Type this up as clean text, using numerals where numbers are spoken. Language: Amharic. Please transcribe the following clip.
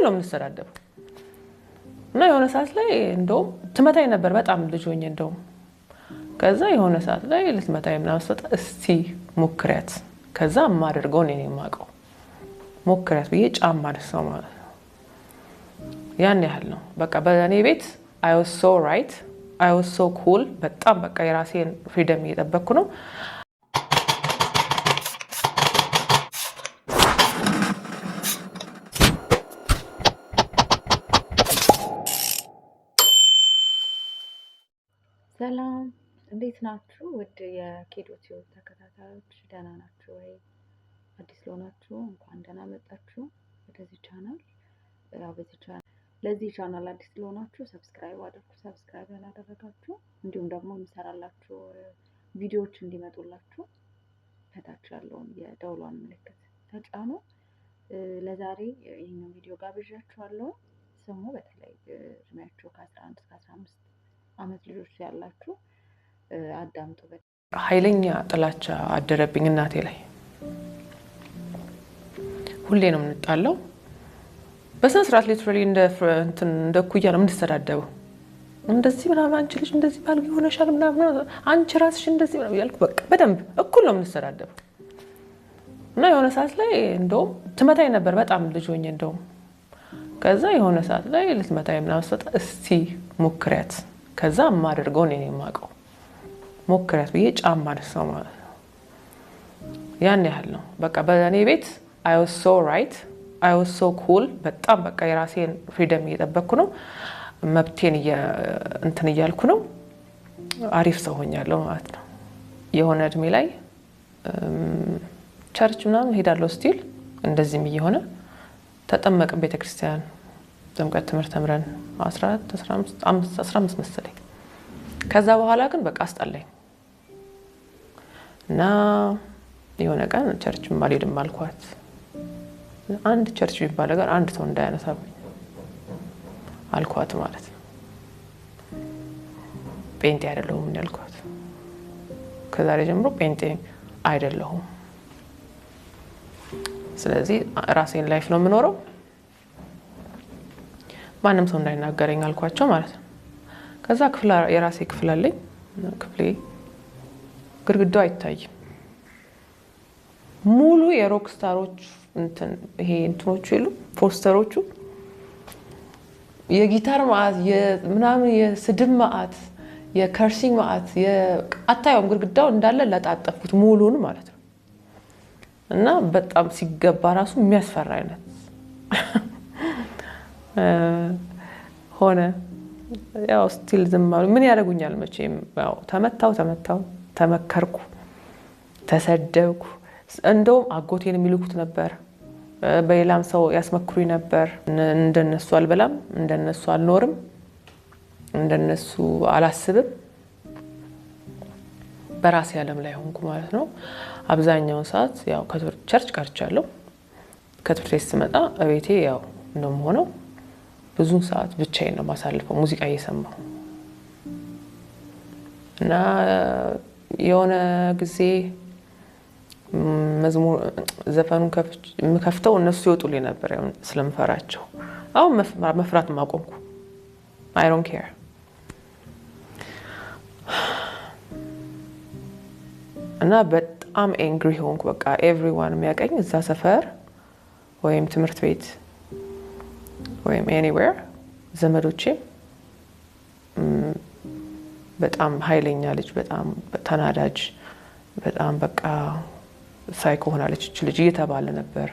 ነው የምንሰዳደበው እና የሆነ ሰዓት ላይ እንደውም ትመታኝ ነበር በጣም ልጅ ሆኜ እንደውም ከዛ የሆነ ሰዓት ላይ ልትመታኝ ምናምን ስትወጣ እስቲ ሞክሪያት ከዛ ማደርገው እኔ ነኝ የማውቀው ሞክሪያት ብዬ ጫማ አነሳው ማለት ነው ያን ያህል ነው በቃ በእኔ ቤት I was so right I was so cool በጣም በቃ የራሴን ፍሪደም እየጠበቅኩ ነው ሰላም እንዴት ናችሁ? ውድ የኬዶቲዮ ተከታታዮች ደህና ናችሁ ወይ? አዲስ ለሆናችሁ እንኳን ደህና መጣችሁ ወደዚህ ቻናል። ለዚህ ቻናል አዲስ ለሆናችሁ ሰብስክራይብ አድርጉ። ሰብስክራይብ ያላደረጋችሁ እንዲሁም ደግሞ የምሰራላችሁ ቪዲዮዎች እንዲመጡላችሁ ከታች ያለውን የደውሏን ምልክት ተጫኑ። ለዛሬ ይህንን ቪዲዮ ጋብዣችኋለሁ። ስሙ በተለይ እድሜያቸው ከ11 እስከ 15 አመት ልጆች ያላችሁ አዳምጡ። ኃይለኛ ጥላቻ አደረብኝ እናቴ ላይ ሁሌ ነው የምንጣለው በስነ ስርዓት ሊትራሊ እንደ ኩያ ነው የምንሰዳደበው እንደዚህ ምናምን አንቺ ልጅ እንደዚህ ባልግ ሆነሻል ምናምን አንቺ ራስሽ እንደዚህ ምናምን ያልኩ በቃ በደንብ እኩል ነው የምንሰዳደበው እና የሆነ ሰዓት ላይ እንደውም ትመታኝ ነበር በጣም ልጅ ሆኜ እንደውም ከዛ የሆነ ሰዓት ላይ ልትመታኝ ምናምን ስትወጣ እስቲ ሞክሪያት ከዛ ማደርገው እኔ ነኝ የማውቀው ሞክሪያት ብዬ ጫማ አነሳው ማለት ነው ያን ያህል ነው በቃ በእኔ ቤት I was so right I was so cool በጣም በቃ የራሴን ፍሪደም እየጠበቅኩ ነው መብቴን እንትን እያልኩ ነው አሪፍ ሰው ሆኛለሁ ማለት ነው የሆነ እድሜ ላይ ቸርች ምናምን ሄዳለሁ ስቲል እንደዚህም እየሆነ ተጠመቅን ቤተክርስቲያን ጥምቀት ትምህርት ተምረን 15 መሰለኝ ከዛ በኋላ ግን በቃ አስጠላኝ እና የሆነ ቀን ቸርች ማልሄድም አልኳት አንድ ቸርች የሚባል ነገር አንድ ሰው እንዳያነሳብኝ አልኳት ማለት ነው ጴንጤ አይደለሁም ያልኳት ከዛሬ ጀምሮ ጴንጤ አይደለሁም ስለዚህ ራሴን ላይፍ ነው የምኖረው ማንም ሰው እንዳይናገረኝ አልኳቸው ማለት ነው ከዛ የራሴ ክፍል አለኝ ክፍሌ ግድግዳው አይታይም ሙሉ የሮክ ስታሮች ይሄ እንትኖቹ ይሉ ፖስተሮቹ የጊታር ማአት የምናምን የስድብ ማአት የከርሲንግ ማአት አታየውም ግድግዳው እንዳለ ለጣጠፉት ሙሉን ማለት ነው እና በጣም ሲገባ ራሱ የሚያስፈራ አይነት ሆነ ያው ስቲል ዝማሩ ምን ያደርጉኛል መቼም ያው ተመታው ተመከርኩ ተሰደብኩ እንደውም አጎቴን የሚልኩት ነበር በሌላም ሰው ያስመክሩኝ ነበር እንደነሱ አልበላም እንደነሱ አልኖርም እንደነሱ አላስብም በራሴ ዓለም ላይ ሆንኩ ማለት ነው አብዛኛው ሰዓት ያው ከቸርች ቀርቻለሁ ከትምህርት ቤት ስመጣ እቤቴ ያው ነው የምሆነው ብዙ ሰዓት ብቻዬን ነው ማሳልፈው ሙዚቃ እየሰማሁ እና የሆነ ጊዜ መዝሙር ዘፈኑን ከፍተው እነሱ ይወጡልኝ ነበር ያው ስለምፈራቸው አሁን መፍራት ማቆምኩ I don't care እና በጣም ኤንግሪ ሆንኩ በቃ ኤቭሪዋን የሚያቀኝ እዛ ሰፈር ወይም ትምህርት ቤት ወይም anywhere ዘመዶቼ በጣም ኃይለኛ ልጅ በጣም ተናዳጅ በጣም በቃ ሳይኮ ሆናለች ልጅ እየተባለ ነበር